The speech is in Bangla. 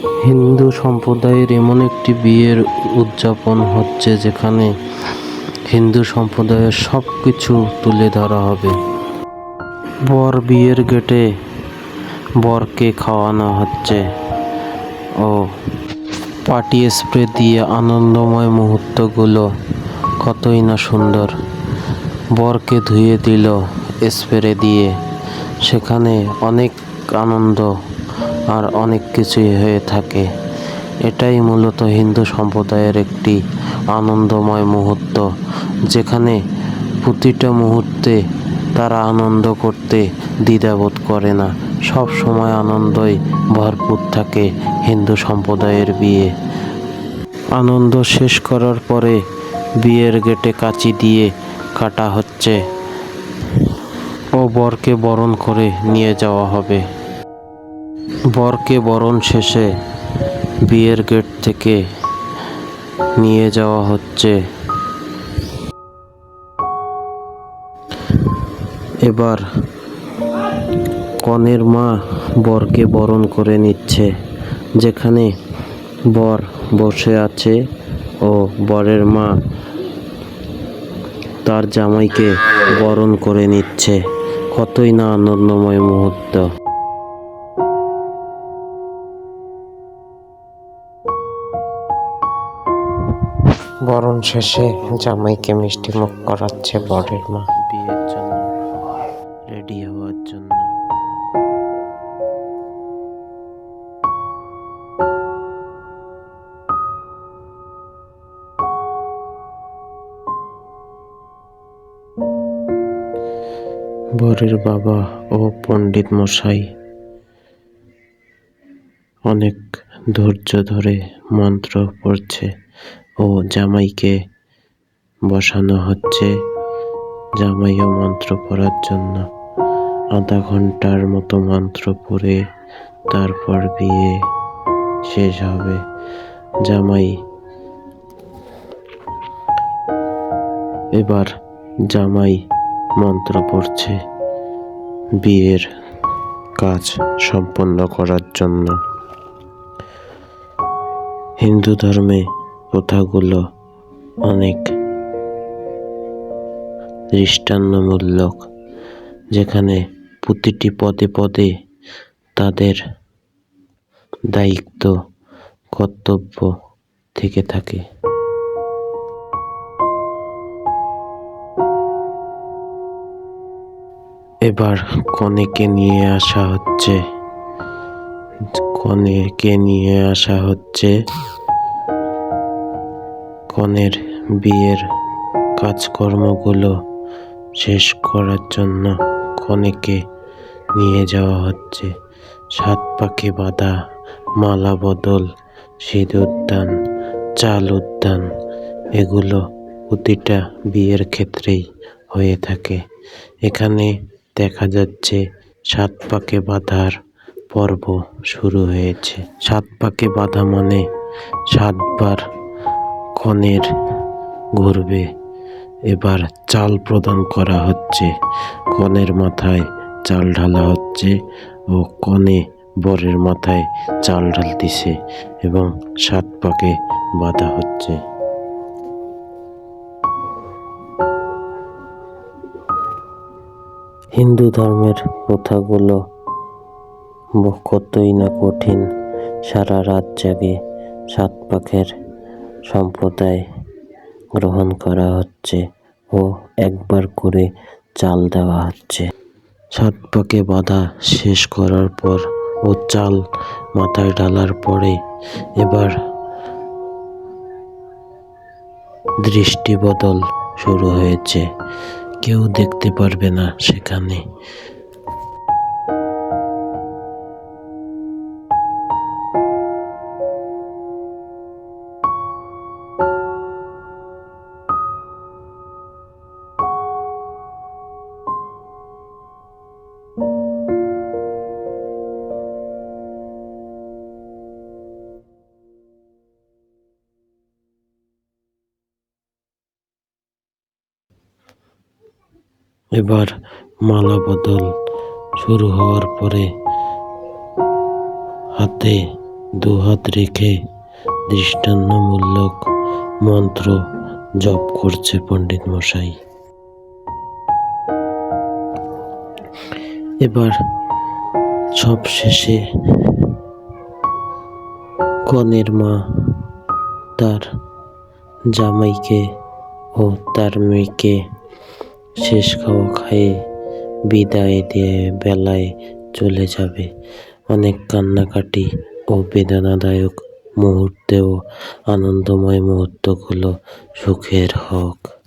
হিন্দু সম্প্রদায়ের এমন একটি বিয়ের উদযাপন হচ্ছে যেখানে হিন্দু সম্প্রদায়ের সব কিছু তুলে ধরা হবে। বর বিয়ের গেটে বরকে খাওয়ানো হচ্ছে ও পার্টি স্প্রে দিয়ে আনন্দময় মুহূর্তগুলো কতই না সুন্দর। বরকে ধুয়ে দিল স্প্রে দিয়ে, সেখানে অনেক আনন্দ আর অনেক কিছুই হয়ে থাকে। এটাই মূলত হিন্দু সম্প্রদায়ের একটি আনন্দময় মুহূর্ত, যেখানে প্রতিটা মুহূর্তে তারা আনন্দ করতে দ্বিধাবোধ করে না। সব সময় আনন্দই ভরপুর থাকে হিন্দু সম্প্রদায়ের বিয়ে। আনন্দ শেষ করার পরে বিয়ের গেটে কাঁচি দিয়ে কাটা হচ্ছে ও বরকে বরণ করে নিয়ে যাওয়া হবে। বরকে বরণ শেষে বিয়ের গেট থেকে নিয়ে যাওয়া হচ্ছে। এবার কনের মা বরকে বরণ করে নিচ্ছে, যেখানে বর বসে আছে ও বরের মা তার জামাইকে বরণ করে নিচ্ছে। কতই না আনন্দময় মুহূর্ত। বরণ শেষে জামাইকে মিষ্টিমুখ করাচ্ছে বরের মা। বিয়ের জন্য রেডি হওয়ার জন্য। বরের বাবা ও পণ্ডিত মশাই অনেক ধৈর্য ধরে মন্ত্র পড়ছে ও জামাইকে বসানো হচ্ছে। জামাইও মন্ত্র পড়ার জন্য আধা ঘন্টার মতো মন্ত্র পড়ে তারপর বিয়ে শেষ হবে। এবার জামাই মন্ত্র পড়ছে বিয়ের কাজ সম্পন্ন করার জন্য। হিন্দু ধর্মে প্রথাগুলো অনেক দৃষ্টান্তমূলক, যেখানে প্রতিটি পদে পদে তাদের দায়িত্ব কর্তব্য থেকে থাকে। এবার কনেকে নিয়ে আসা হচ্ছে। কনের বিয়ের কাজকর্মগুলো শেষ করার জন্য কনেকে নিয়ে যাওয়া হচ্ছে। 7 পাকে বাঁধা, মালা বদল, সিঁদুরদান, চাল উদ্যান, এগুলো প্রতিটা বিয়ের ক্ষেত্রেই হয়ে থাকে। এখানে দেখা যাচ্ছে 7 পাকে বাঁধার পর্ব শুরু হয়েছে। 7 পাকে বাঁধা মানে 7 বার কনের ঘুরবে। এবার চাল প্রদান করা হচ্ছে, কনের মাথায় চাল ঢালা হচ্ছে ও কনে বরের মাথায় চাল ঢালতিছে এবং 7 পাকে বাঁধা হচ্ছে। হিন্দু ধর্মের প্রথাগুলো কতই না কঠিন। সারা রাত জাগে 7 পাকের সম্প্রদায় গ্রহণ করা হচ্ছে ও একবার করে চাল দেওয়া হচ্ছে। 7 পাকে বাঁধা শেষ করার পর ও চাল মাথায় ঢালার পরে এবার দৃষ্টি বদল শুরু হয়েছে। কেউ দেখতে পারবে না সেখানে। এবার মালা বদল শুরু হওয়ার পরে হাতে দুহাত রেখে দৃষ্টান্তমূলক মন্ত্র জপ করছে পণ্ডিত মশাই। এবার সব শেষে কনের মা তার জামাইকে ও তার মেয়েকে শেষ খাওয়া খাইয়ে বিদায় দিয়ে বেলায় চলে যাবে। অনেক কান্নাকাটি ও বেদনাদায়ক মুহূর্তেও আনন্দময় মুহূর্তগুলো সুখের হোক।